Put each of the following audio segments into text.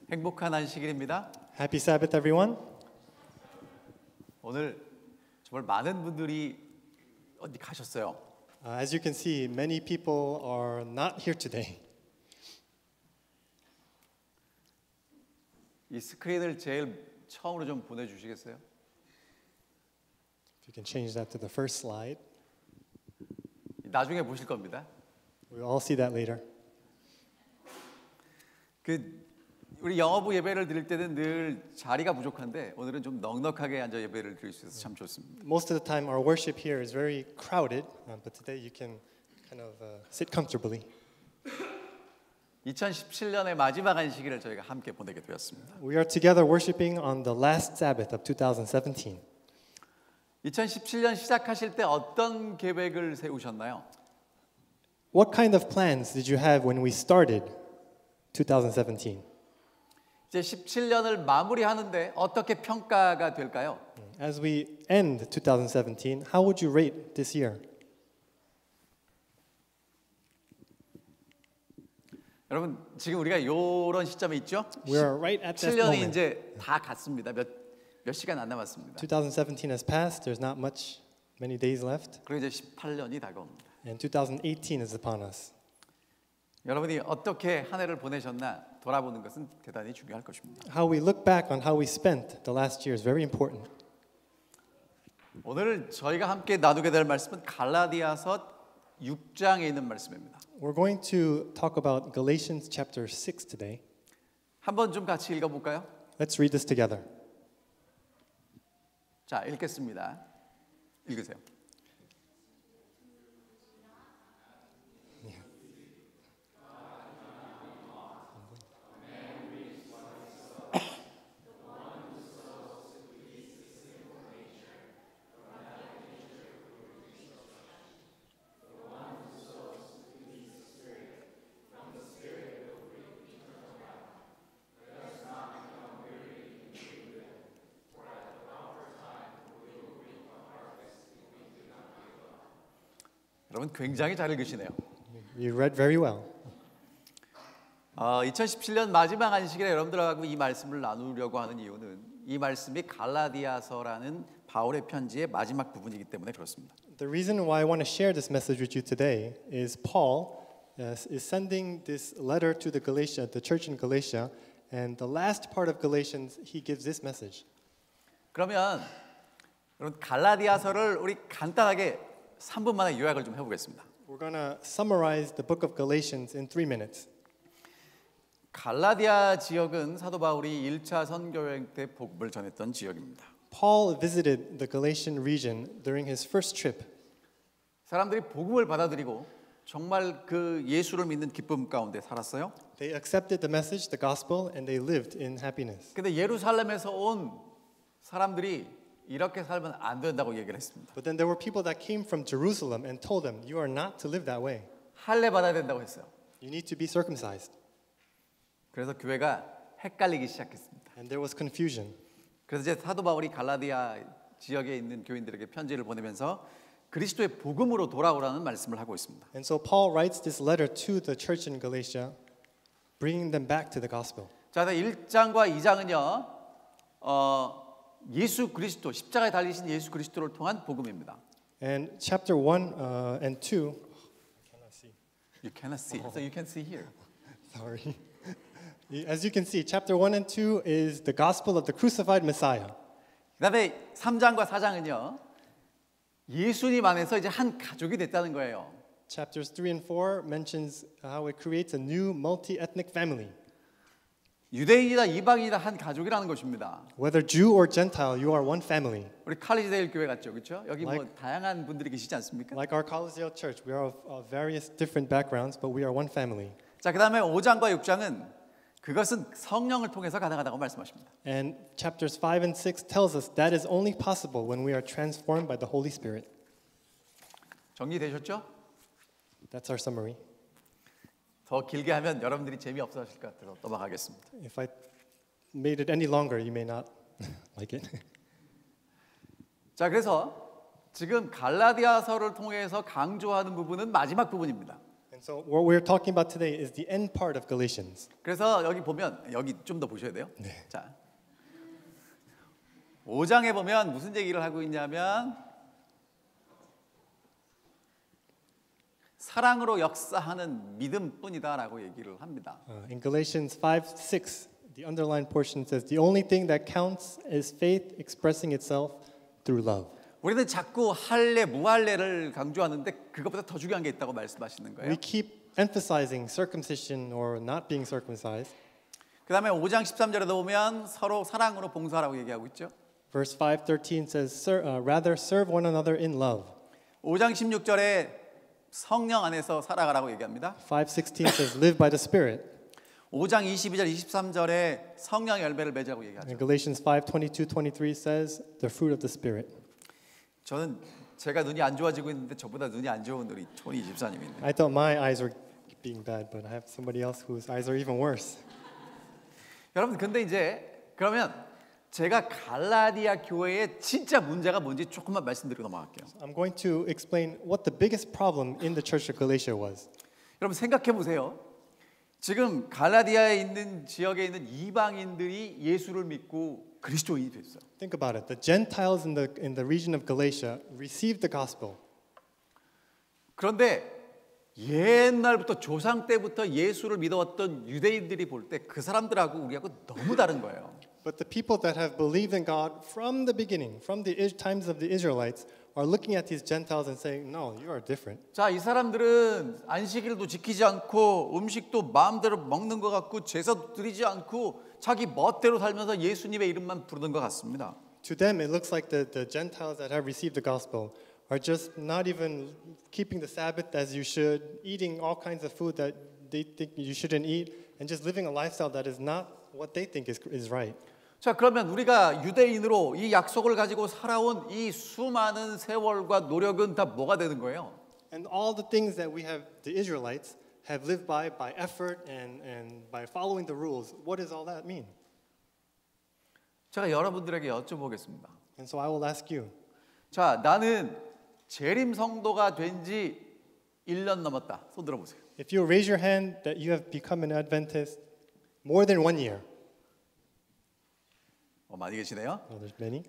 행복한 안식일입니다. Happy Sabbath, everyone. 오늘 정말 많은 분들이 어디 가셨어요. As you can see, many people are not here today. 이 스크린을 제일 처음으로 좀 보내주시겠어요? If you can change that to the first slide. 나중에 보실 겁니다. We'll all see that later. 우리 영어부 예배를 드릴 때는 늘 자리가 부족한데 오늘은 좀 넉넉하게 앉아 예배를 드릴 수 있어서 참 좋습니다. Most of the time, our worship here is very crowded, but today you can kind of sit comfortably. 2017년의 마지막 안식일을 저희가 함께 보내게 되었습니다. We are together worshiping on the last Sabbath of 2017. 2017년 시작하실 때 어떤 계획을 세우셨나요? What kind of plans did you have when we started 2017? 이제 17년을 마무리하는데 어떻게 평가가 될까요? As we end 2017, how would you rate this year? 여러분 지금 우리가 이런 시점에 있죠? We are right at this 17년이 moment. 이제 다 갔습니다. 몇 시간 안 남았습니다. 2017 has passed. There's not many days left. 그리고 이제 18년이 다가옵니다. And 2018 is upon us. 여러분이 어떻게 한 해를 보내셨나 돌아보는 것은 대단히 중요할 것입니다. How we look back on how we spent the last year is very important. 오늘 저희가 함께 나누게 될 말씀은 갈라디아서 6장에 있는 말씀입니다. We're going to talk about Galatians chapter 6 today. 한번 좀 같이 읽어볼까요? Let's read this together. 자, 읽겠습니다. 읽으세요. 여러분 굉장히 잘 읽으시네요. You read very well. 2017년 마지막 안식일에 여러분들하고 이 말씀을 나누려고 하는 이유는 이 말씀이 갈라디아서라는 바울의 편지의 마지막 부분이기 때문에 그렇습니다. The reason why I want to share this message with you today is Paul is sending this letter to the church in Galatia, and the last part of Galatians he gives this message. 그러면 여러분 갈라디아서를 우리 간단하게 3분 만에 요약을 좀 해보겠습니다. We're going to summarize the book of Galatians in 3 minutes. 갈라디아 지역은 사도 바울이 1차 선교 여행 때 복음을 전했던 지역입니다. Paul visited the Galatian region during his first trip. 사람들이 복음을 받아들이고 정말 그 예수를 믿는 기쁨 가운데 살았어요. They accepted the message, the gospel, and they lived in happiness. 근데 예루살렘에서 온 사람들이 이렇게 살면 안 된다고 얘기를 했습니다. But then there were people that came from Jerusalem and told them, you are not to live that way. 할례 받아야 된다고 했어요. You need to be circumcised. 그래서 교회가 헷갈리기 시작했습니다. And there was confusion. 그래서 이제 사도 바울이 갈라디아 지역에 있는 교인들에게 편지를 보내면서 그리스도의 복음으로 돌아오라는 말씀을 하고 있습니다. And so Paul writes this letter to the church in Galatia, bringing them back to the gospel. 자, 1장과 2장은요. 예수 그리스도 십자가에 달리신 예수 그리스도를 통한 복음입니다. And chapter 1 and 2 You cannot see. So you can see here. Sorry. As you can see, chapter 1 and 2 is the gospel of the crucified Messiah. 그다음에 3장과 4장은요. 예수님 안에서 이제 한 가족이 됐다는 거예요. Chapters 3 and 4 mentions how it creates a new multi-ethnic family. 유대인이다 이방인이다 한 가족이라는 것입니다. Whether Jew or Gentile, you are one family. 우리 칼리지데일 교회 같죠, 그렇죠? 여기 뭐 다양한 분들이 계시지 않습니까? Like our Colosseum Church, we are of various different backgrounds, but we are one family. 자, 그다음에 5장과 6장은 그것은 성령을 통해서 가능하다고 말씀하십니다. And chapters 5 and 6 tells us that is only possible when we are transformed by the Holy Spirit. 정리되셨죠? That's our summary. 더 길게 하면 여러분들이 재미없어하실 것 같아서 넘어가겠습니다. If I made it any longer, you may not like it. 자, 그래서 지금 갈라디아서를 통해서 강조하는 부분은 마지막 부분입니다. And so what we're talking about today is the end part of Galatians. 그래서 여기 보면 여기 좀 더 보셔야 돼요. 자, 5장에 보면 무슨 얘기를 하고 있냐면 사랑으로 역사하는 믿음뿐이다라고 얘기를 합니다. In Galatians 5:6, the underlined portion says, "The only thing that counts is faith expressing itself through love." 우리는 자꾸 할례, 무할례를 강조하는데 그것보다 더 중요한 게 있다고 말씀하시는 거예요. We keep emphasizing circumcision or not being circumcised. 그다음에 5장 13절에도 보면 서로 사랑으로 봉사하라고 얘기하고 있죠. Verse 5:13 says, "Rather serve one another in love." 5장 16절에 성령 안에서 살아가라고 얘기합니다. 5:16 says, "Live by the Spirit." 5장 22절, 23절에 성령 열매를 맺으라고 얘기하죠. And Galatians 5:22-23 says, "The fruit of the Spirit." 저는 제가 눈이 안 좋아지고 있는데 저보다 눈이 안 좋은 우리 토니 집사님이 있네요. I thought my eyes were being bad, but I have somebody else whose eyes are even worse. 여러분 근데 이제 그러면 제가 갈라디아 교회의 진짜 문제가 뭔지 조금만 말씀드리고 넘어갈게요. I'm going to explain what the biggest problem in the church of Galatia was. 여러분 생각해 보세요. 지금 갈라디아에 있는 지역에 있는 이방인들이 예수를 믿고 그리스도인이 됐어요. Think about it. The Gentiles in the region of Galatia received the gospel. 그런데 옛날부터 조상 때부터 예수를 믿어왔던 유대인들이 볼 때 그 사람들하고 우리하고 너무 다른 거예요. But the people that have believed in God from the beginning, from the times of the Israelites, are looking at these Gentiles and saying, "No, you are different." 자, 이 사람들은 안식일도 지키지 않고 음식도 마음대로 먹는 것 같고 제사도 드리지 않고 자기 멋대로 살면서 예수님의 이름만 부르는 것 같습니다. To them, it looks like the Gentiles that have received the gospel are just not even keeping the Sabbath as you should, eating all kinds of food that they think you shouldn't eat, and just living a lifestyle that is not what they think is right. 자, 그러면 우리가 유대인으로 이 약속을 가지고 살아온 이 수많은 세월과 노력은 다 뭐가 되는 거예요? And all the things that we have, the Israelites, have lived by effort and by following the rules, what does all that mean? 제가 여러분들에게 여쭤보겠습니다. And so I will ask you, 자, 나는 재림 성도가 된 지 1년 넘었다. 손 들어보세요. if you raise your hand that you have become an Adventist more than 1 year. 많이 계시네요. Oh, there's many.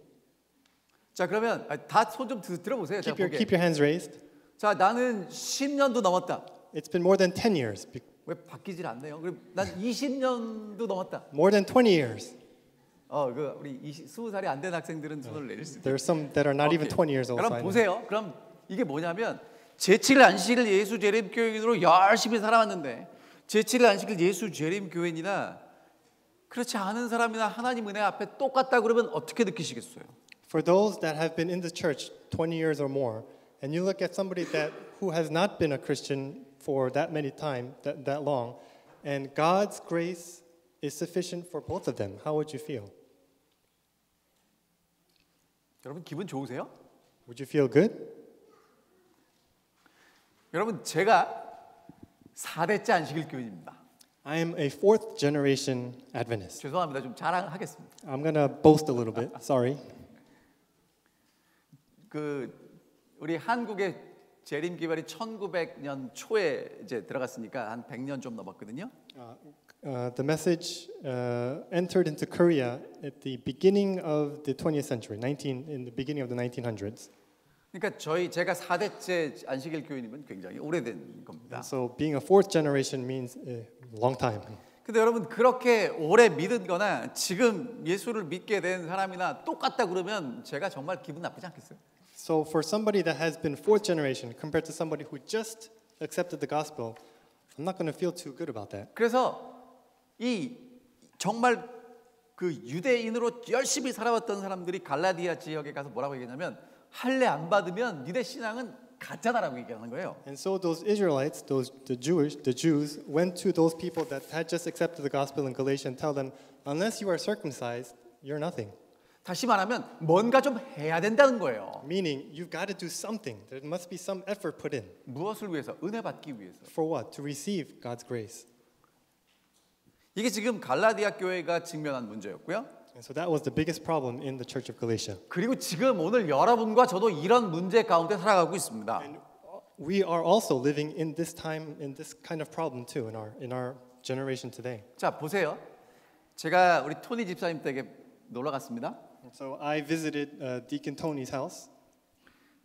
자, 그러면 다 손 좀 들어보세요. 제가 보기에. Keep your hands raised. 자, 나는 10년도 넘었다. It's been more than 10 years. 왜 바뀌질 않네요? 그럼 난 20년도 넘었다. More than 20 years. 우리 20살이 안 된 학생들은 손을 내릴 수 있어요. There are some that are not even 20 years old. 그럼 보세요. 그럼 이게 뭐냐면 제7일 안식일 예수 재림 교인으로 열심히 살아왔는데 제7일 안식일 예수 재림 교인이나 그렇지 않은 사람이나 하나님 은혜 앞에 똑같다 그러면 어떻게 느끼시겠어요? For those that have been in the church 20 years or more, and you look at somebody who has not been a Christian for that many time, that long, and God's grace is sufficient for both of them, how would you feel? 여러분 기분 좋으세요? Would you feel good? 여러분 제가 4대째 안식일 교인입니다. I am a fourth generation Adventist. 죄송합니다. 좀 자랑하겠습니다. I'm gonna boast a little bit. Sorry. 우리 한국의 재림 기별이 1900년 초에 이제 들어갔으니까 한 100년 좀 넘었거든요. The message entered into Korea at the beginning of the 20th century, in the beginning of the 1900s. 그러니까 제가 4대째 안식일 교인이면 굉장히 오래된 겁니다. So being a fourth generation means a long time. 근데 여러분 그렇게 오래 믿은거나 지금 예수를 믿게 된 사람이나 똑같다 그러면 제가 정말 기분 나쁘지 않겠어요? So for somebody that has been fourth generation compared to somebody who just accepted the gospel, I'm not going to feel too good about that. 그래서 정말 그 유대인으로 열심히 살아왔던 사람들이 갈라디아 지역에 가서 뭐라고 얘기하냐면 할례 안 받으면 니네 신앙은 가짜다라고 얘기하는 거예요. And so those Israelites, the Jews went to those people that had just accepted the gospel in Galatia and tell them, unless you are circumcised, you're nothing. 다시 말하면 뭔가 좀 해야 된다는 거예요. Meaning you've got to do something. There must be some effort put in. 무엇을 위해서? 은혜 받기 위해서. For what? To receive God's grace. 이게 지금 갈라디아 교회가 직면한 문제였고요. And so that was the biggest problem in the church of Galatia. 그리고 지금 오늘 여러분과 저도 이런 문제 가운데 살아가고 있습니다. And we are also living in this time, in this kind of problem too, in our generation today. 자, 보세요. 제가 우리 토니 집사님 댁에 놀러 갔습니다. So I visited Deacon Tony's house.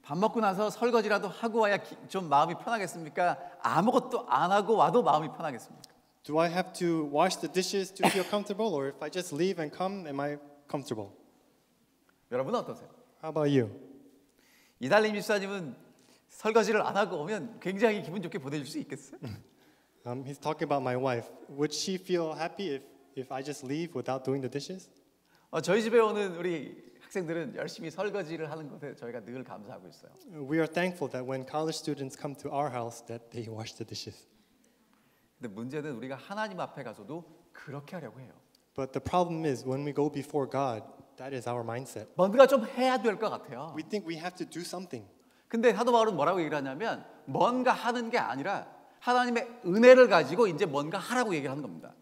밥 먹고 나서 설거지라도 하고 와야 좀 마음이 편하겠습니까? 아무것도 안 하고 와도 마음이 편하겠습니까? Do I have to wash the dishes to feel comfortable, or if I just leave and come, am I comfortable? 여러분은 어떠세요? How about you? 이달림 집사님은 설거지를 안 하고 오면 굉장히 기분 좋게 보내줄 수 있겠어요? He's talking about my wife. Would she feel happy if I just leave without doing the dishes? 저희 집에 오는 우리 학생들은 열심히 설거지를 하는 것에 저희가 늘 감사하고 있어요. We are thankful that when college students come to our house, that they wash the dishes. 근데 문제는 우리가 하나님 앞에 가서도 그렇게 하려고 해요. But the problem is when we go before God, that is our mindset. 뭔가 좀 해야 될 것 같아요. We think we have to do something. 근데 사도 바울은 뭐라고 얘기를 하냐면 뭔가 하는 게 아니라 하나님의 은혜를 가지고 이제 뭔가 하라고 얘기를 하는 겁니다.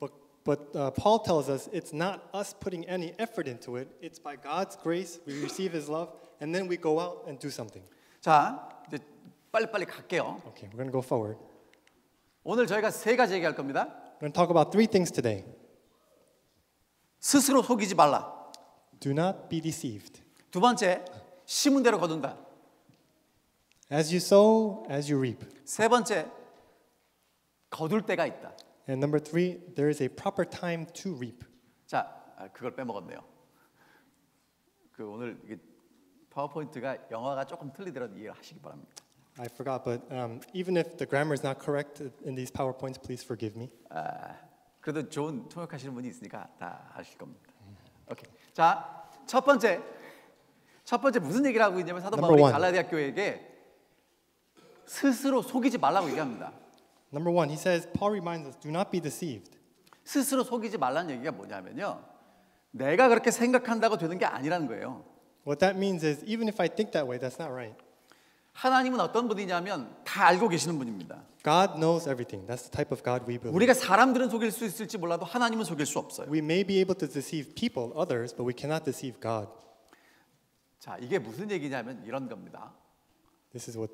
But Paul tells us it's not us putting any effort into it. It's by God's grace we receive His love, and then we go out and do something. 자, 이제 빨리빨리 갈게요. Okay, we're going to go forward. 오늘 저희가 세 가지 얘기할 겁니다. We're going to talk about three things today. 스스로 속이지 말라. Do not be deceived. 두 번째, 심은 대로 거둔다. As you sow, as you reap. 세 번째, 거둘 때가 있다. And number three, there is a proper time to reap. 자, 그걸 빼먹었네요. 그 오늘 이게 파워포인트가 영어가 조금 틀리더라도 이해하시기 바랍니다. I forgot, but even if the grammar is not correct in these PowerPoints, please forgive me. 그래도 좋은 통역하시는 분이 있으니까 다 아실 겁니다. 오케이. 자, 첫 번째 무슨 얘기를 하고 있냐면 사도 바울이 갈라디아 교회에게 스스로 속이지 말라고 얘기합니다. Number one, he says, Paul reminds us, do not be deceived. 스스로 속이지 말라는 얘기가 뭐냐면요, 내가 그렇게 생각한다고 되는 게 아니라는 거예요. What that means is, even if I think that way, that's not right. 하나님은 어떤 분이냐면 다 알고 계시는 분입니다. God knows everything. That's the type of God we believe. 우리가 사람들은 속일 수 있을지 몰라도 하나님은 속일 수 없어요. We may be able to deceive people, others, but we cannot deceive God. 자, 이게 무슨 얘기냐면 이런 겁니다. This is what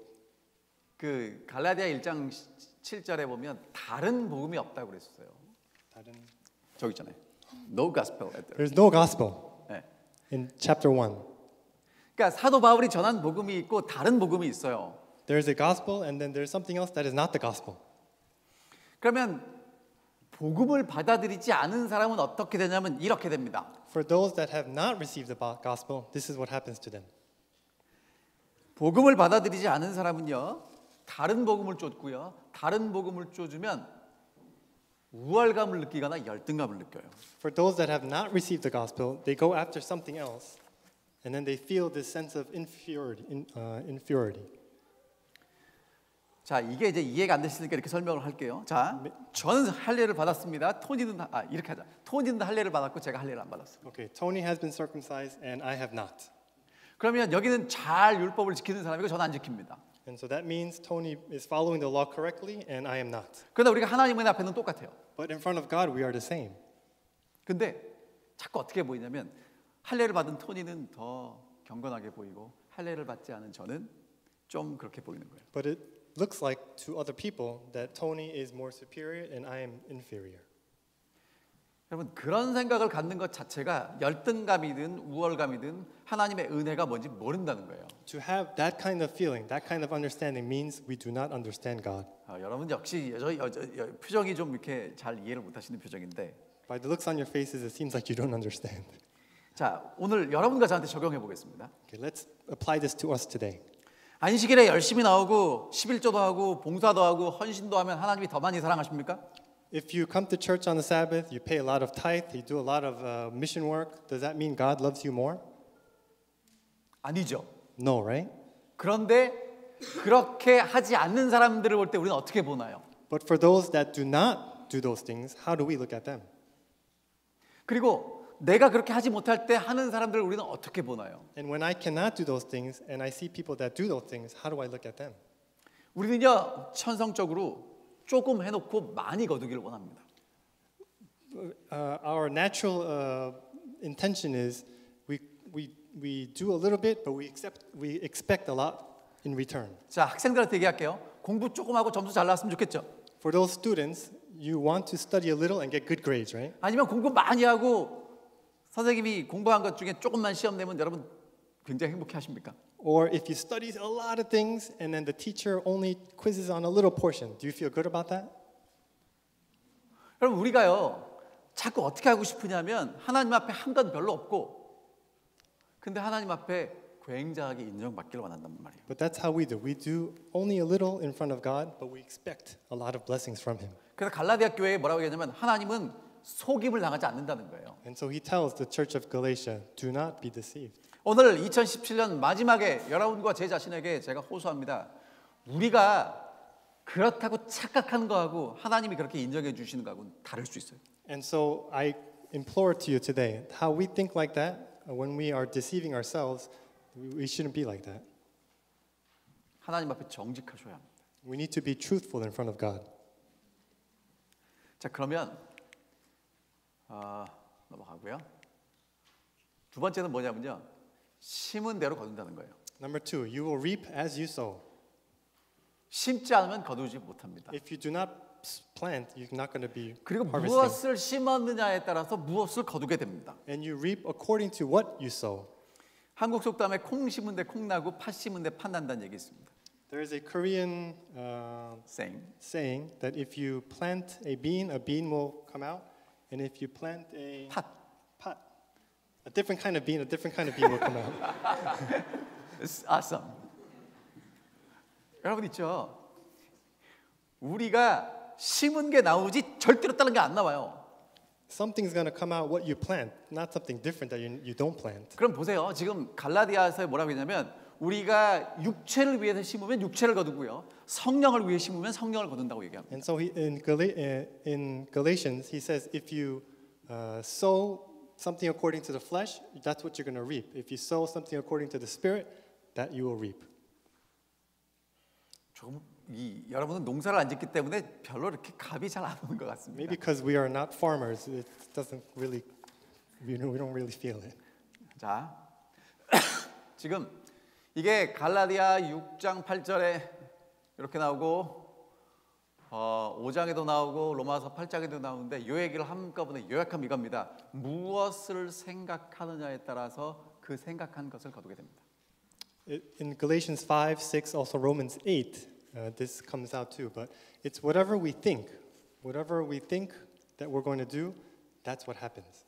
그 갈라디아 1장 7절에 보면 다른 복음이 없다고 그랬어요. 저기 있잖아요. No gospel. There's no gospel 네. in chapter 1. 그러니까 사도 바울이 전한 복음이 있고 다른 복음이 있어요. There's a gospel and then there's something else that is not the gospel. 그러면 복음을 받아들이지 않은 사람은 어떻게 되냐면 이렇게 됩니다. For those that have not received the gospel, this is what happens to them. 복음을 받아들이지 않은 사람은요, 다른 복음을 쫓고요, 다른 복음을 쫓으면 우월감을 느끼거나 열등감을 느껴요. For those that have not received the gospel, they go after something else, and then they feel this sense of inferiority. 자, 이게 이제 이해가 안 되시니까 이렇게 설명을 할게요. 자, 저는 할례를 받았습니다. 토니는 이렇게 하자. 토니는 할례를 받았고 제가 할례를 안 받았어요. Okay, Tony has been circumcised and I have not. 그러면 여기는 잘 율법을 지키는 사람이고 저는 안 지킵니다. And so that means Tony is following the law correctly and I am not. 그러나 우리가 하나님의 앞에는 똑같아요. But in front of God, we are the same. 근데 자꾸 어떻게 보이냐면 할례를 받은 토니는 더 경건하게 보이고 할례를 받지 않은 저는 좀 그렇게 보이는 거예요. But it looks like to other people that Tony is more superior and I am inferior. 여러분, 그런 생각을 갖는 것 자체가 열등감이든 우월감이든 하나님의 은혜가 뭔지 모른다는 거예요. To have that kind of feeling, that kind of understanding means we do not understand God. 여러분 역시 표정이 좀 이렇게 잘 이해를 못하시는 표정인데. By the looks on your faces, it seems like you don't understand. 자, 오늘 여러분과 저한테 적용해 보겠습니다. Okay, let's apply this to us today. 안식일에 열심히 나오고 11조도 하고 봉사도 하고 헌신도 하면 하나님이 더 많이 사랑하십니까? If you come to church on the Sabbath, you pay a lot of tithe, you do a lot of mission work, does that mean God loves you more? 아니죠. No, right? 그런데 그렇게 하지 않는 사람들을 볼 때 우리는 어떻게 보나요? But for those that do not do those things, how do we look at them? 그리고 내가 그렇게 하지 못할 때 하는 사람들을 우리는 어떻게 보나요? And when I cannot do those things and I see people that do those things, how do I look at them? 우리는요, 천성적으로 조금 해놓고 많이 거두기를 원합니다. Our natural intention is we do a little bit, but we expect a lot in return. 자, 학생들한테 얘기할게요. 공부 조금 하고 점수 잘 나왔으면 좋겠죠. For those students, you want to study a little and get good grades, right? 아니면 공부 많이 하고 선생님이 공부한 것 중에 조금만 시험 내면 여러분 굉장히 행복해 하십니까? Or if you study a lot of things and then the teacher only quizzes on a little portion, do you feel good about that? 여러분 우리가요 자꾸 어떻게 하고 싶으냐면 하나님 앞에 한 건 별로 없고 근데 하나님 앞에 굉장하게 인정받기를 원한단 말이에요. But that's how we do. We do only a little in front of God, but we expect a lot of blessings from Him. 그래서 갈라디아 교회에 뭐라고 얘기하냐면 하나님은 속임을 당하지 않는다는 거예요. And so He tells the church of Galatia, do not be deceived. 오늘 2017년 마지막에 여러분과 제 자신에게 제가 호소합니다. 우리가 그렇다고 착각하는 거하고 하나님이 그렇게 인정해 주시는 거하고는 다를 수 있어요. And so I implore to you today, how we think like that, when we are deceiving ourselves, we shouldn't be like that. 하나님 앞에 정직하셔야 합니다. We need to be truthful in front of God. 자 그러면 넘어가고요. 두 번째는 뭐냐면요. 심은 대로 거둔다는 거예요. Number 2, you will reap as you sow. 심지 않으면 거두지 못합니다. If you do not plant, you're not going to be 그리고 harvesting. 무엇을 심었느냐에 따라서 무엇을 거두게 됩니다. And you reap according to what you sow. 한국 속담에 콩 심은 데 콩 나고 팥 심은 데 팥 난다는 얘기 있습니다. There is a Korean saying that if you plant a bean will come out, and if you plant a 팥. a different kind of bean will come out. Awesome. 여러분 있죠? 우리가 심은 게 나오지 절대로 다른 게 안 나와요. Something's going to come out what you plant, not something different that you don't plant. 그럼 보세요. 지금 갈라디아서에 뭐라고 했냐면 우리가 육체를 위해서 심으면 육체를 거두고요. 성령을 위해 심으면 성령을 거둔다고 얘기합니다. And so in Galatians, he says, if you sow something according to the flesh, that's what you're going to reap. If you sow something according to the spirit, that you will reap. 조금 여러분은 농사를 안 짓기 때문에 별로 이렇게 감이 잘 안 오는 것 같습니다. Maybe because we are not farmers, it doesn't really, we don't really feel it. 자, 지금 이게 갈라디아 6장 8절에 이렇게 나오고 5장에도 나오고 로마서 8장에도 나오는데 이 얘기를 한꺼번에 요약하면 이겁니다. 무엇을 생각하느냐에 따라서 그 생각한 것을 거두게 됩니다. In Galatians 5, 6, also Romans 8, this comes out too. But it's whatever we think that we're going to do, that's what happens.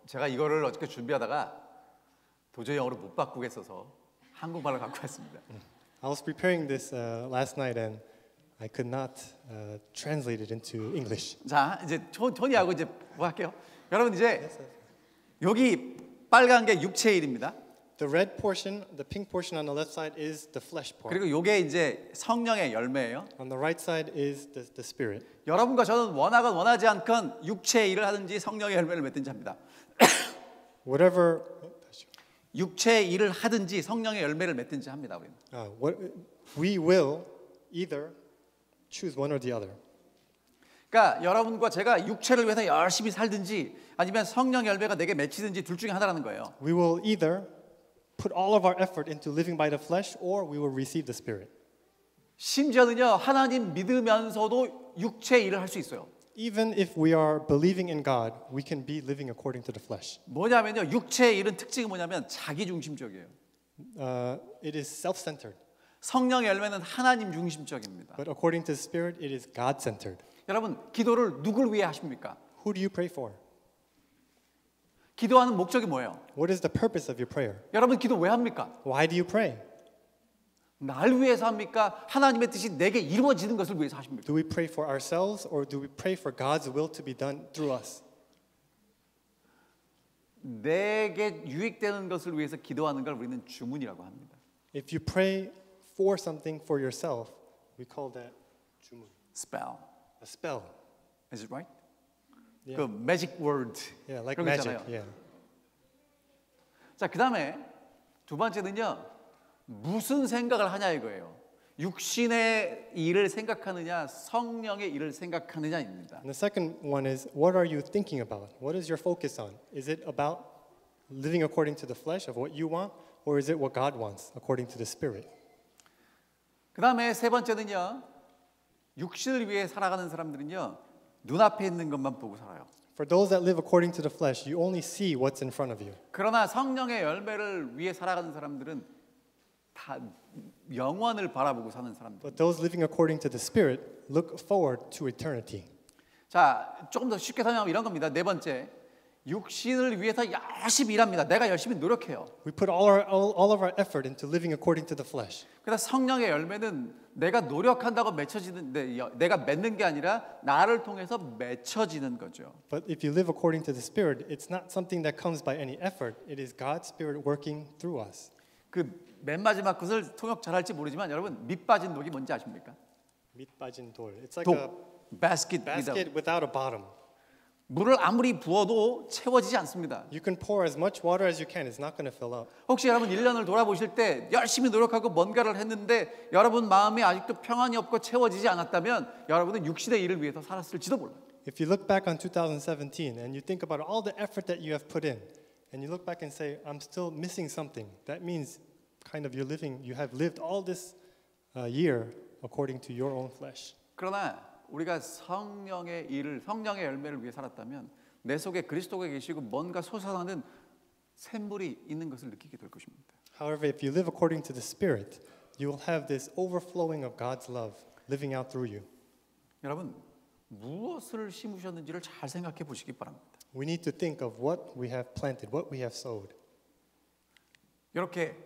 제가 이거를 어저께 준비하다가 도저히 영어로 못 바꾸겠어서 한국말로 갖고 왔습니다. I was preparing this last night and I could not translate it into English. 자, 이제 토니하고 이제 뭐 할게요. 여러분 이제 여기 빨간 게 육체의 일입니다. The red portion, the pink portion on the left side is the flesh part. 그리고 요게 이제 성령의 열매예요. On the right side is the spirit. 여러분과 저는 원하건 원하지 않건 육체의 일을 하든지 성령의 열매를 맺든지 합니다. Whatever 육체의 일을 하든지 성령의 열매를 맺든지 합니다. 우리는. We will either choose one or the other. 그러니까 여러분과 제가 육체를 위해서 열심히 살든지 아니면 성령 열매가 내게 맺히든지 둘 중에 하나라는 거예요. We will either put all of our effort into living by the flesh or we will receive the spirit. 심지어는요 하나님 믿으면서도 육체의 일을 할 수 있어요. Even if we are believing in God, we can be living according to the flesh. 뭐냐면요 육체의 일은 특징이 뭐냐면 자기 중심적이에요. It is self-centered. 성령의 열매는 하나님 중심적입니다. But according to the spirit, it is God-centered. 여러분 기도를 누굴 위해 하십니까? Who do you pray for? 기도하는 목적이 뭐예요? What is the purpose of your prayer? 여러분 기도 왜 합니까? Why do you pray? 날 위해서 합니까? 하나님의 뜻이 내게 이루어지는 것을 위해서 하십니까? Do we pray for ourselves or do we pray for God's will to be done through us? 내게 유익되는 것을 위해서 기도하는 걸 우리는 주문이라고 합니다. If you pray for something for yourself, we call that 주문. Spell. A spell. Is it right? Yeah. 그 magic word. Yeah, like 그런 거 magic. 있잖아요. Yeah. 자, 그다음에 두 번째는요. 무슨 생각을 하냐 이거예요. 육신의 일을 생각하느냐, 성령의 일을 생각하느냐입니다. And the second one is, what are you thinking about? What is your focus on? Is it about living according to the flesh of what you want, or is it what God wants according to the Spirit? 그 다음에 세 번째는요. 육신을 위해 살아가는 사람들은요. 눈앞에 있는 것만 보고 살아요. For those that live according to the flesh, you only see what's in front of you. 그러나 성령의 열매를 위해 살아가는 사람들은 다 영원을 바라보고 사는 사람들. But those living according to the Spirit look forward to eternity. 자, 조금 더 쉽게 설명하면 이런 겁니다. 네 번째, 육신을 위해서 열심히 일합니다. 내가 열심히 노력해요. We put all of our effort into living according to the flesh. 그러나 성령의 열매는 내가 노력한다고 맺혀지는데 내가 맺는 게 아니라 나를 통해서 맺혀지는 거죠. But if you live according to the Spirit, it's not something that comes by any effort. It is God's Spirit working through us. 그 맨 마지막 것을 통역 잘할지 모르지만 여러분 밑 빠진 독이 뭔지 아십니까? 밑 빠진 돌. It's like 독, a basket without a bottom. 물을 아무리 부어도 채워지지 않습니다. You can pour as much water as you can. It's not going to fill up. 혹시 여러분 1년을 돌아보실 때 열심히 노력하고 뭔가를 했는데 여러분 마음에 아직도 평안이 없고 채워지지 않았다면 여러분은 육신의 일을 위해서 살았을지도 몰라요. If you look back on 2017 and you think about all the effort that you have put in, and you look back and say, "I'm still missing something," that means kind of you have lived all this year according to your own flesh. 그러나 우리가 성령의 일을, 성령의 열매를 위해 살았다면 내 속에 그리스도가 계시고 뭔가 솟아나는 샘물이 있는 것을 느끼게 될 것입니다. However, if you live according to the Spirit, you will have this overflowing of God's love living out through you. 여러분 무엇을 심으셨는지를 잘 생각해 보시기 바랍니다. We need to think of what we have planted, what we have sowed. 이렇게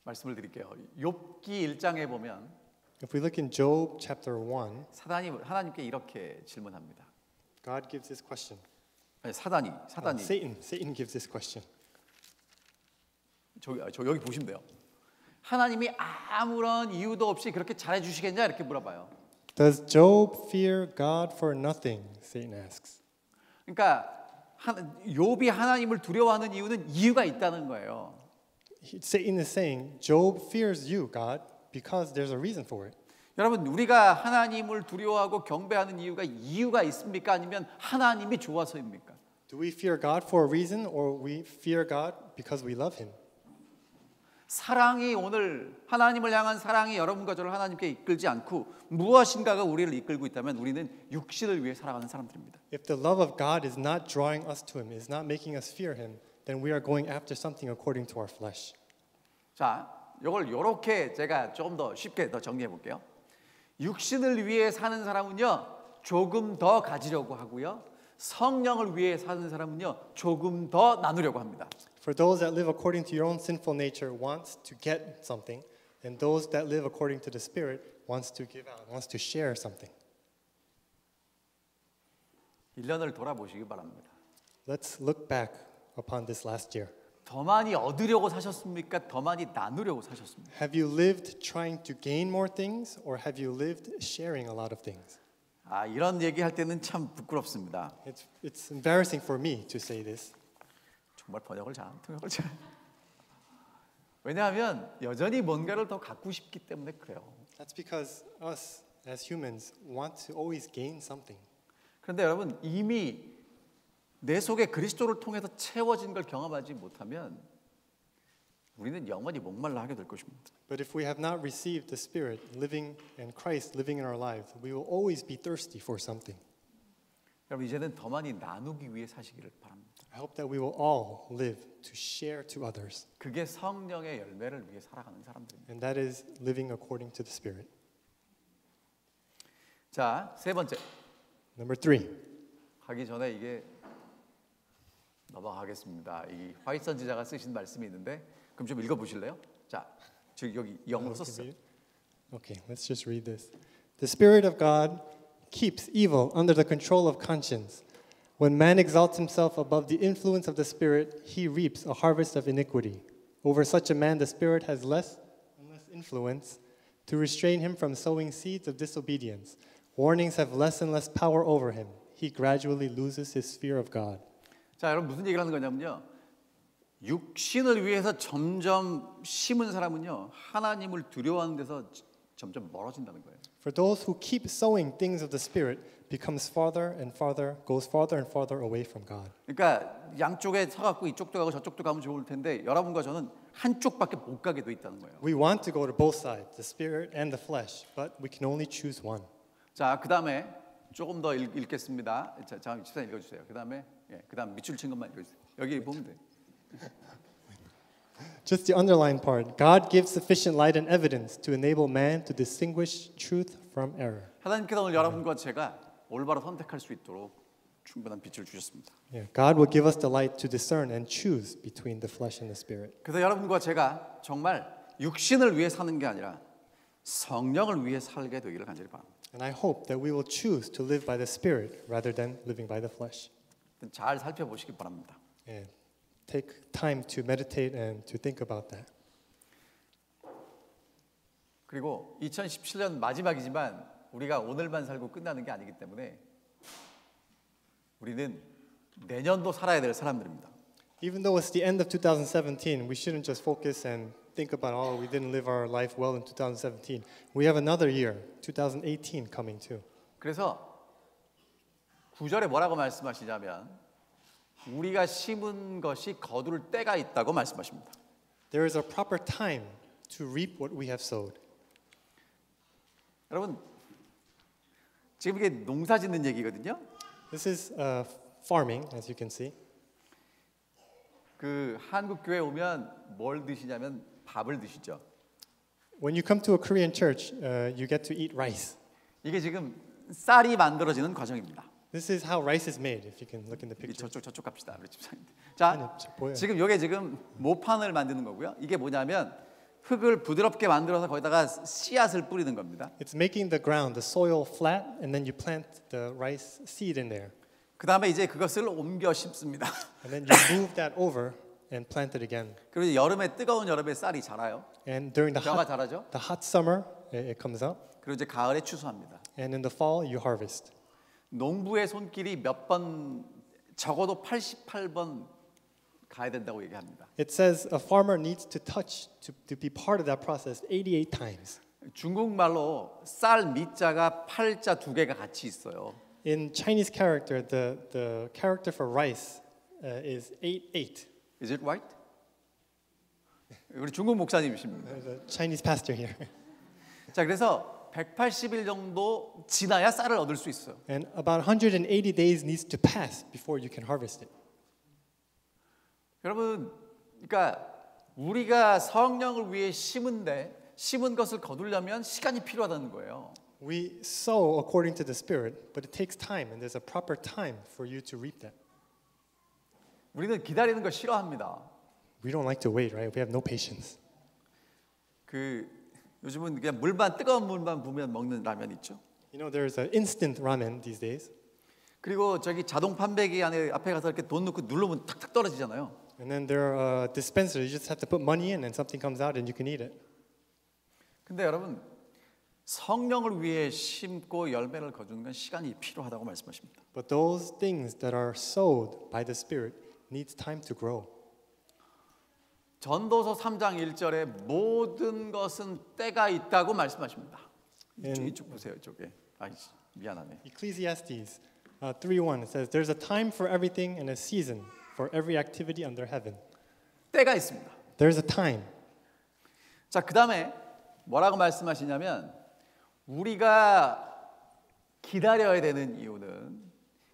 말씀을 드릴게요. 욥기 1장에 보면 If we look in Job chapter 1, 사단이 하나님께 이렇게 질문합니다. God gives this question. 아니, 사단이 Satan gives this question. 저 여기 보시면 돼요. 하나님이 아무런 이유도 없이 그렇게 잘해 주시겠냐 이렇게 물어봐요. Does Job fear God for nothing? Satan asks. 그러니까 욥이 하나님을 두려워하는 이유는 이유가 있다는 거예요. Satan is saying, Job fears you, God, because there's a reason for it. 여러분 우리가 하나님을 두려워하고 경배하는 이유가 있습니까? 아니면 하나님이 좋아서입니까? Do we fear God for a reason, or we fear God because we love Him? 사랑이 오늘 하나님을 향한 사랑이 여러분과 저를 하나님께 이끌지 않고 무엇인가가 우리를 이끌고 있다면 우리는 육신을 위해 살아가는 사람들입니다. If the love of God is not drawing us to Him, is not making us fear Him, then we are going after something according to our flesh. 자, 이걸 이렇게 제가 좀 더 쉽게 더 정리해 볼게요. 육신을 위해 사는 사람은요 조금 더 가지려고 하고요. 성령을 위해 사는 사람은요 조금 더 나누려고 합니다. For those that live according to your own sinful nature wants to get something, and those that live according to the Spirit wants to give out, wants to share something. 1년을 돌아보시기 바랍니다. Let's look back upon this last year. 더 많이 얻으려고 사셨습니까? 더 많이 나누려고 사셨습니까? Have you lived trying to gain more things, or have you lived sharing a lot of things? 아, 이런 얘기할 때는 참 부끄럽습니다. It's embarrassing for me to say this. 정말 번역을 통역을 잘. 왜냐하면 여전히 뭔가를 더 갖고 싶기 때문에 그래요. That's because us as humans want to always gain something. 그런데 여러분 이미 내 속에 그리스도를 통해서 채워진 걸 경험하지 못하면 우리는 영원히 목말라 하게 될 것입니다. But if we have not received the Spirit living and Christ living in our lives, we will always be thirsty for something. 여러분 이제는 더 많이 나누기 위해 사시기를 바랍니다. I hope that we will all live to share to others. 그게 성령의 열매를 위해 살아가는 사람들입니다. And that is living according to the Spirit. 자, 세 번째. Number 3. 하기 전에 이게 넘어가겠습니다. 이 화이트 선지자가 쓰신 말씀이 있는데 그럼 좀 읽어 보실래요? 자, 지금 여기 영어로 썼어요. Okay, let's just read this. The Spirit of God keeps evil under the control of conscience. When man exalts himself above the influence of the Spirit, he reaps a harvest of iniquity. Over such a man, the Spirit has less and less influence to restrain him from sowing seeds of disobedience. Warnings have less and less power over him. He gradually loses his fear of God. 자, 여러분 무슨 얘기를 하는 거냐면요. 육신을 위해서 점점 심은 사람은요. 하나님을 두려워하는 데서 점점 멀어진다는 거예요. For those who keep sowing things of the Spirit, becomes farther and farther, goes farther and farther away from God. 그러니까 양쪽에 서갖고 이쪽도 가고 저쪽도 가면 좋을 텐데 여러분과 저는 한쪽밖에 못 가게 돼 있다는 거예요. We want to go to both sides, the spirit and the flesh, but we can only choose one. 자, 그다음에 조금 더 읽겠습니다. 자, 집사님 읽어주세요. 그다음에 그다음 밑줄 친 것만 읽어주세요. 여기 보면 돼. Just the underlined part. God gives sufficient light and evidence to enable man to distinguish truth from error. 하나님께서 오늘 여러분과 제가 올바로 선택할 수 있도록 충분한 빛을 주셨습니다. Yeah, God will give us the light to discern and choose between the flesh and the spirit. 그래서 여러분과 제가 정말 육신을 위해 사는 게 아니라 성령을 위해 살게 되기를 간절히 바랍니다. And I hope that we will choose to live by the spirit rather than living by the flesh. 잘 살펴보시기 바랍니다. And take time to meditate and to think about that. 그리고 2017년 마지막이지만 우리가 오늘만 살고 끝나는 게 아니기 때문에 우리는 내년도 살아야 될 사람들입니다. Even though it's the end of 2017, we shouldn't just focus and think about, oh, we didn't live our life well in 2017. We have another year, 2018, coming too. 그래서 9절에 뭐라고 말씀하시냐면 우리가 심은 것이 거둘 때가 있다고 말씀하십니다. There is a proper time to reap what we have sowed. 여러분, 지금 이게 농사 짓는 얘기거든요. This is farming, as you can see. 그 한국 교회 오면 뭘 드시냐면 밥을 드시죠. When you come to a Korean church, you get to eat rice. 이게 지금 쌀이 만들어지는 과정입니다. This is how rice is made. If you can look in the picture. 저쪽 갑시다, 우리 집사님. 자, 아니, 보여요. 지금 이게 지금 모판을 만드는 거고요. 이게 뭐냐면 흙을 부드럽게 만들어서 거기다가 씨앗을 뿌리는 겁니다. It's making the ground, the soil flat, and then you plant the rice seed in there. 그 다음에 이제 그것을 옮겨 심습니다. And then you move that over and plant it again. 그리고 이제 여름에 뜨거운 여름에 쌀이 자라요. And during 벼가 자라죠. the hot summer, it comes up. 그리고 이제 가을에 추수합니다. And in the fall, you harvest. 농부의 손길이 몇 번 적어도 88번 가야 된다고 얘기합니다. It says a farmer needs to touch to be part of that process 88 times. 중국말로 쌀 밑자가 팔자 두 개가 같이 있어요. In Chinese character, the character for rice is 88. Is it right? 우리 중국 목사님이십니다. There's a Chinese pastor here. 자, 그래서 180일 정도 지나야 쌀을 얻을 수 있어요. And about 180 days needs to pass before you can harvest it. 여러분, 그러니까 우리가 성령을 위해 심은 것을 거두려면 시간이 필요하다는 거예요. We sow according to the Spirit, but it takes time, and there's a proper time for you to reap that. 우리는 기다리는 걸 싫어합니다. We don't like to wait, right? We have no patience. 그 요즘은 그냥 물만 뜨거운 물만 부으면 먹는 라면 있죠. You know, there's an instant ramen these days. 그리고 저기 자동 판매기 안에 앞에 가서 이렇게 돈 넣고 누르면 탁탁 떨어지잖아요. And then there are dispensers. You just have to put money in, and something comes out, and you can eat it. 근데 여러분, 성령을 위해 심고 열매를 거두는 건 시간이 필요하다고 말씀하십니다. But those things that are sowed by the Spirit needs time to grow. 전도서 3장 1절에 모든 것은 때가 있다고 말씀하십니다. 이쪽 보세요, 이쪽에. 미안하네. Ecclesiastes 3:1 it says, "There's a time for everything and a season for every activity under heaven." 때가 있습니다. There's a time. 자, 그다음에 뭐라고 말씀하시냐면 우리가 기다려야 되는 이유는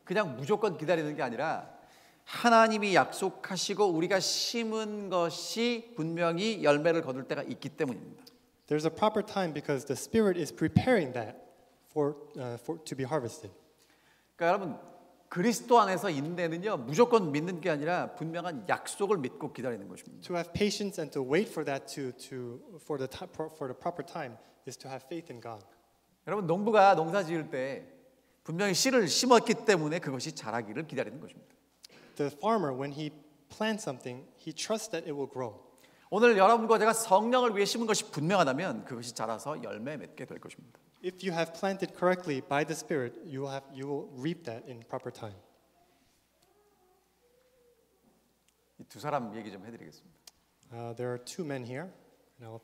그냥 무조건 기다리는 게 아니라 하나님이 약속하시고 우리가 심은 것이 분명히 열매를 거둘 때가 있기 때문입니다. There's a proper time because the Spirit is preparing that for to be harvested. 그러니까 여러분, 그리스도 안에서 인내는요 무조건 믿는 게 아니라 분명한 약속을 믿고 기다리는 것입니다. To have patience and to wait for that for the proper time is to have faith in God. 여러분, 농부가 농사 지을 때 분명히 씨를 심었기 때문에 그것이 자라기를 기다리는 것입니다. The farmer, when he plants something, he trusts that it will grow. 오늘 여러분과 제가 성령을 위해 심은 것이 분명하다면 그것이 자라서 열매 맺게 될 것입니다. If you have planted correctly by the Spirit, you will reap that in proper time. 이 두 사람 얘기 좀 해드리겠습니다. There are two men here, and I'll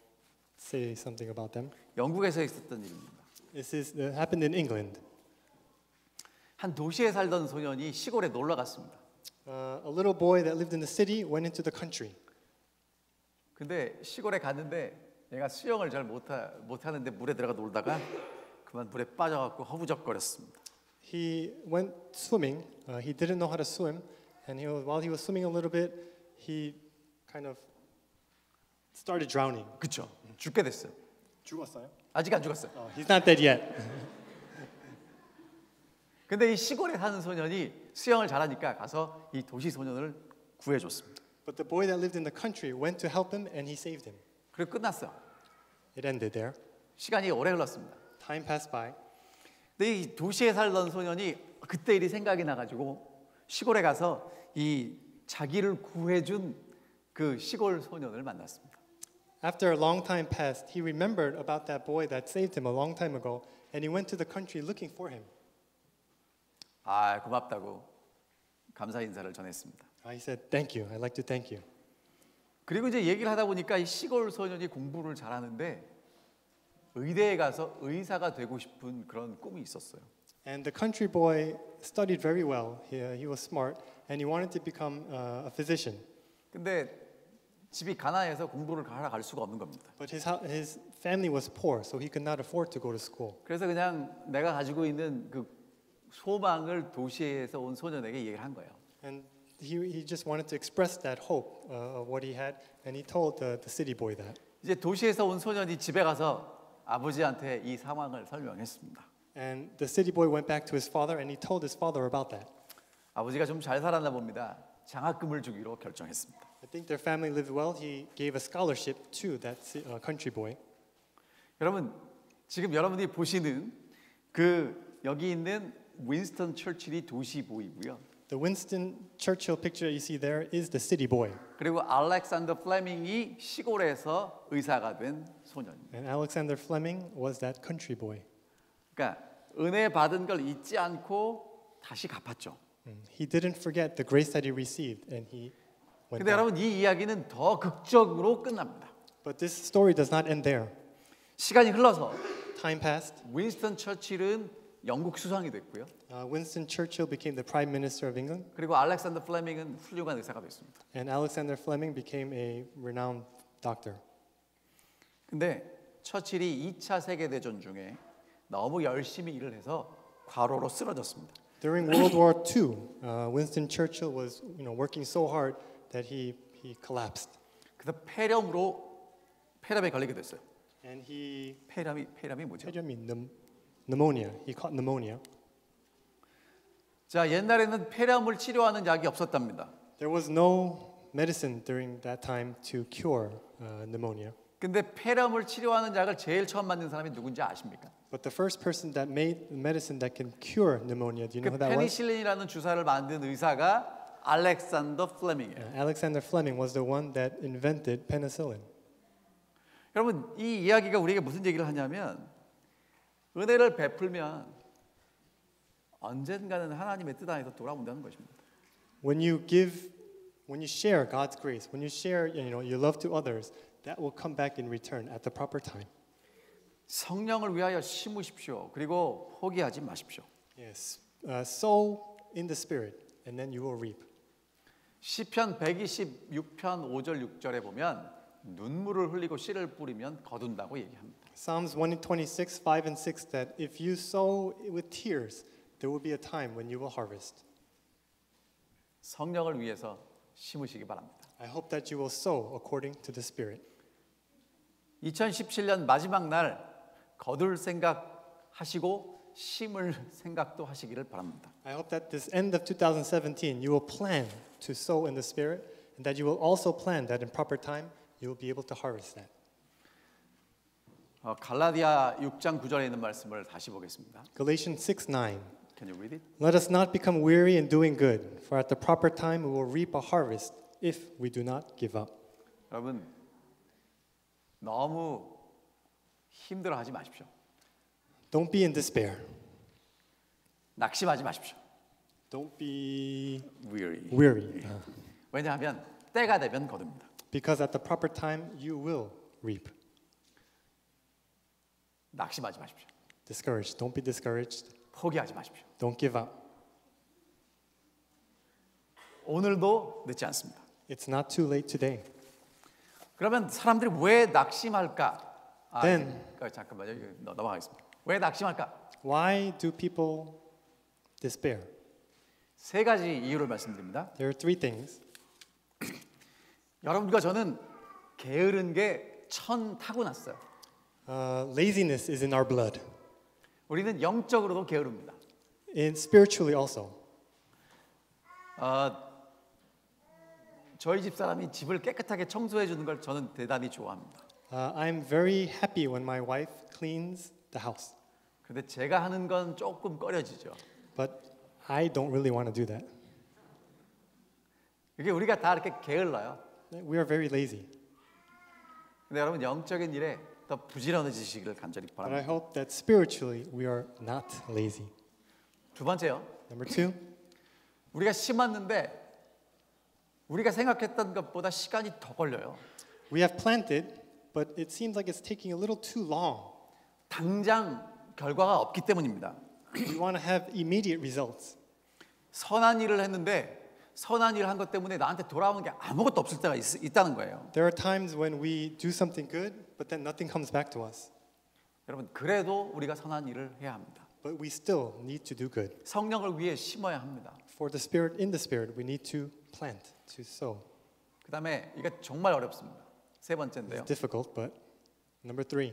say something about them. 영국에서 있었던 일입니다. This happened in England. 한 도시에 살던 소년이 시골에 놀러 갔습니다. A little boy that lived in the city went into the country. 근데 시골에 갔는데 얘가 수영을 잘 못하는데 물에 들어가 놀다가 그만 물에 빠져갖고 허우적거렸습니다. He went swimming. He didn't know how to swim, and while he was swimming a little bit, he kind of started drowning. 그렇죠. 죽게 됐어요. 죽었어요? 아직 안 죽었어요. He's not dead yet. 근데 이 시골에 사는 소년이 수영을 잘하니까 가서 이 도시 소년을 구해줬습니다. But the boy that lived in the country went to help him, and he saved him. 그리고 끝났어요. It ended there. 시간이 오래 흘렀습니다. Time passed by. 근데 이 도시에 살던 소년이 그때 일이 생각이 나가지고 시골에 가서 이 자기를 구해준 그 시골 소년을 만났습니다. After a long time passed, he remembered about that boy that saved him a long time ago, and he went to the country looking for him. 아, 고맙다고 감사 인사를 전했습니다. He said, "Thank you. I'd like to thank you." 그리고 이제 얘기를 하다 보니까 이 시골 소년이 공부를 잘하는데 의대에 가서 의사가 되고 싶은 그런 꿈이 있었어요. And the country boy studied very well. He was smart, and he wanted to become a physician. 근데 집이 가난해서 공부를 하러 갈 수가 없는 겁니다. But his family was poor, so he could not afford to go to school. 그래서 그냥 내가 가지고 있는 그 소망을 도시에서 온 소년에게 얘기를 한 거예요. And he just wanted to express that hope of what he had, and he told the city boy that. 이제 도시에서 온 소년이 집에 가서 아버지한테 이 상황을 설명했습니다. And the city boy went back to his father, and he told his father about that. 아버지가 좀 잘 살았나 봅니다. 장학금을 주기로 결정했습니다. I think their family lived well. He gave a scholarship to that country boy. 여러분, 지금 여러분이 보시는 그 여기 있는 윈스턴 처칠이 도시 보이고요. The Winston Churchill picture you see there is the city boy. 그리고 알렉산더 플레밍이 시골에서 의사가 된 소년입니다. And Alexander Fleming was that country boy. 그러니까 은혜 받은 걸 잊지 않고 다시 갚았죠. He didn't forget the grace that he received, and he went 근데 back. 여러분 이 이야기는 더 극적으로 끝납니다. But this story does not end there. 시간이 흘러서 Time passed. 윈스턴 처칠은 영국 수상이 됐고요. Winston Churchill became the Prime Minister of England, 그리고 알렉산더 플레밍은 훌륭한 의사가 됐습니다. and Alexander Fleming became a renowned doctor. 근데 처칠이 2차 세계 대전 중에 너무 열심히 일을 해서 과로로 쓰러졌습니다. During World War II, Winston Churchill was, working so hard that he collapsed, 그래서 폐렴에 걸리게 됐어요. and he 폐렴이 뭐죠? pneumonia. He caught pneumonia. 자, 옛날에는 폐렴을 치료하는 약이 없었답니다. There was no medicine during that time to cure pneumonia. 근데 폐렴을 치료하는 약을 제일 처음 만든 사람이 누군지 아십니까? But the first person that made medicine that can cure pneumonia, do you know who 그 that was? 페니실린이라는 주사를 만든 의사가 알렉산더 플레밍이에요. Alexander Fleming was the one that invented penicillin. 여러분, 이 이야기가 우리에게 무슨 얘기를 하냐면 은혜를 베풀면 언젠가는 하나님의 뜻 안에서 돌아온다는 것입니다. When you share God's grace, when you share, your love to others, that will come back in return at the proper time. 성령을 위하여 심으십시오. 그리고 포기하지 마십시오. Yes, sow in the Spirit, and then you will reap. 시편 126편 5절 6절에 보면 눈물을 흘리고 씨를 뿌리면 거둔다고 얘기합니다. Psalms 126, 5 and 6 that if you sow with tears, there will be a time when you will harvest. 성령을 위해서 심으시기 바랍니다. I hope that you will sow according to the Spirit. 2017년 마지막 날 거둘 생각 하시고 심을 생각도 하시기를 바랍니다. I hope that this end of 2017 you will plan to sow in the Spirit, and that you will also plan that in proper time you will be able to harvest that. 갈라디아 6장 9절에 있는 말씀을 다시 보겠습니다. Galatians 6:9. Can you read it? Let us not become weary in doing good, for at the proper time we will reap a harvest if we do not give up. 여러분 너무 힘들어하지 마십시오. Don't be in despair. 낙심하지 마십시오. Don't be weary. 왜냐하면 때가 되면 거둡니다. Because at the proper time you will reap. 낙심하지 마십시오. Discouraged. Don't be discouraged. 포기하지 마십시오. Don't give up. 오늘도 늦지 않습니다. It's not too late today. 그러면 사람들이 왜 낙심할까? Then- 잠깐만요. 이거 넘어가겠습니다. 왜 낙심할까? Why do people despair? 세 가지 이유를 말씀드립니다. There are three things. 여러분과 저는 게으른 게 천 타고났어요. Laziness is in our blood, 우리는 영적으로도 게으릅니다. and spiritually also. 저희 집 사람이 집을 깨끗하게 청소해 주는 걸 저는 대단히 좋아합니다. I'm very happy when my wife cleans the house, 근데 제가 하는 건 조금 꺼려지죠. but I don't really want to do that. 이게 우리가 다 이렇게 게을러요. We are very lazy. 근데 여러분 영적인 일에 더 부지런해지시기를 간절히 But I 바랍니다. hope that spiritually we are not lazy. 두 번째요. Number two, 우리가 심었는데 우리가 생각했던 것보다 시간이 더 걸려요. we have planted, but it seems like it's taking a little too long. 당장 결과가 없기 때문입니다. We want to have immediate results. 선한 일을 했는데 선한 일을 한 것 때문에 나한테 돌아오는 게 아무것도 없을 때가 있다는 거예요. There are times when we do something good, but then nothing comes back to us. 여러분 그래도 우리가 선한 일을 해야 합니다. But we still need to do good. 성령을 위해 심어야 합니다. For the Spirit, in the Spirit, we need to plant, to sow. 그다음에 이게 정말 어렵습니다. 세 번째인데요. It's difficult, but number three,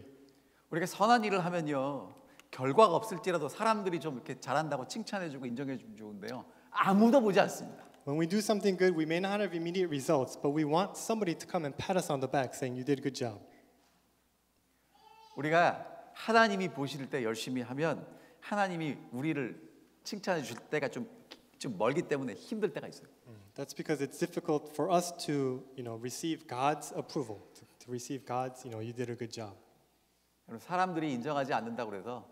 우리가 선한 일을 하면요 결과가 없을지라도 사람들이 좀 이렇게 잘한다고 칭찬해주고 인정해주면 좋은데요 아무도 보지 않습니다. when we do something good, we may not have immediate results, but we want somebody to come and pat us on the back saying, you did a good job. 우리가 하나님이 보실 때 열심히 하면 하나님이 우리를 칭찬해 줄 때가 좀 멀기 때문에 힘들 때가 있어요. That's because it's difficult for us to, receive God's approval, to receive God's, you did a good job. 여러분 사람들이 인정하지 않는다고 해서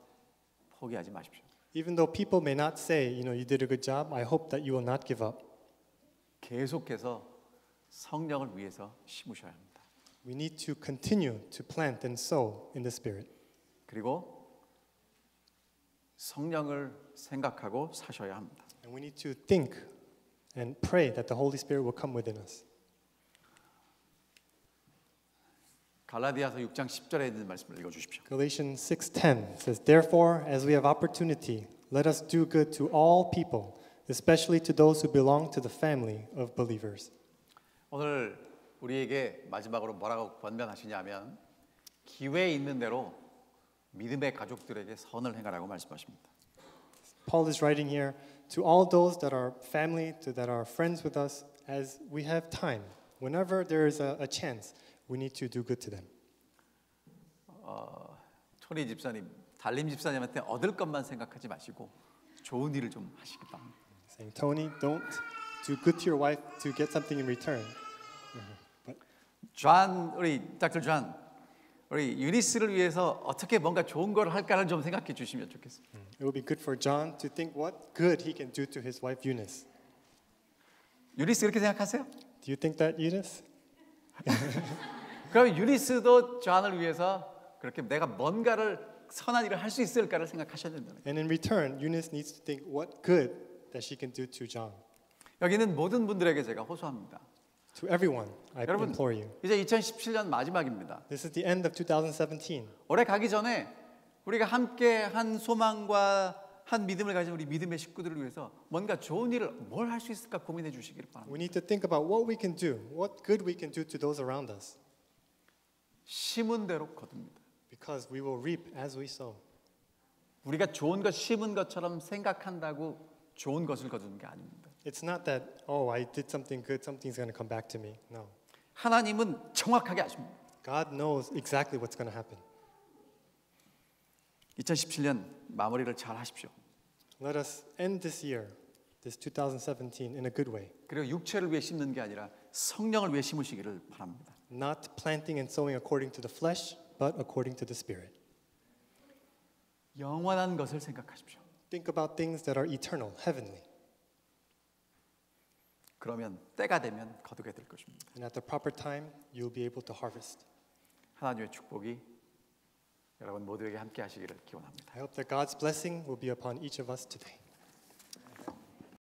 포기하지 마십시오. Even though people may not say, you did a good job, I hope that you will not give up. 계속해서 성령을 위해서 심으셔야 합니다. We need to continue to plant and sow in the Spirit. 그리고 성령을 생각하고 사셔야 합니다. And we need to think and pray that the Holy Spirit will come within us. 갈라디아서 6장 10절에 있는 말씀을 읽어주십시오. Galatians 6:10 says, "Therefore, as we have opportunity, let us do good to all people, especially to those who belong to the family of believers." 오늘 우리에게 마지막으로 뭐라고 권면하시냐면 기회 있는 대로 믿음의 가족들에게 선을 행하라고 말씀하십니다. Paul is writing here to all those that are family, that are friends with us, as we have time. Whenever there is a chance, we need to do good to them. 토니 집사님, 달림 집사님한테 얻을 것만 생각하지 마시고 좋은 일을 좀 하시기 바랍니다. Saying, Tony, don't do good to your wife to get something in return. 존, 우리 닥터 존, 우리 유니스를 위해서 어떻게 뭔가 좋은 걸 할까를 좀 생각해 주시면 좋겠습니다. It would be good for John to think what good he can do to his wife Eunice. 유니스 그렇게 생각하세요? Do you think that, Eunice? 그럼 유니스도 존을 위해서 그렇게 내가 뭔가를 선한 일을 할 수 있을까를 생각하셔야 된다는 거예요. And in return, Eunice needs to think what good that she can do to John. 여기는 모든 분들에게 제가 호소합니다. To everyone, I 여러분, implore you. 이제 2017년 마지막입니다. This is the end of 2017. 올해 가기 전에 우리가 함께 한 소망과 한 믿음을 가진 우리 믿음의 식구들을 위해서 뭔가 좋은 일을 뭘 할 수 있을까 고민해 주시기를 바랍니다. We need to think about what we can do, what good we can do to those around us. 심은 대로 거둡니다. Because we will reap as we sow. 우리가 좋은 것 심은 것처럼 생각한다고 좋은 것을 거두는 게 아닙니다. It's not that, oh, I did something good, something's going to come back to me. No. 하나님은 정확하게 아십니다. God knows exactly what's going to happen. 2017년 마무리를 잘 하십시오. Let us end this year, this 2017, in a good way. 그리고 육체를 위해 심는 게 아니라 성령을 위해 심으시기를 바랍니다. Not planting and sowing according to the flesh, but according to the Spirit. 영원한 것을 생각하십시오. Think about things that are eternal, heavenly. 그러면 때가 되면 거두게 될 것입니다. And at the proper time, you'll be able to harvest. 하나님의 축복이 여러분 모두에게 함께 하시기를 기원합니다. I hope that God's blessing will be upon each of us today.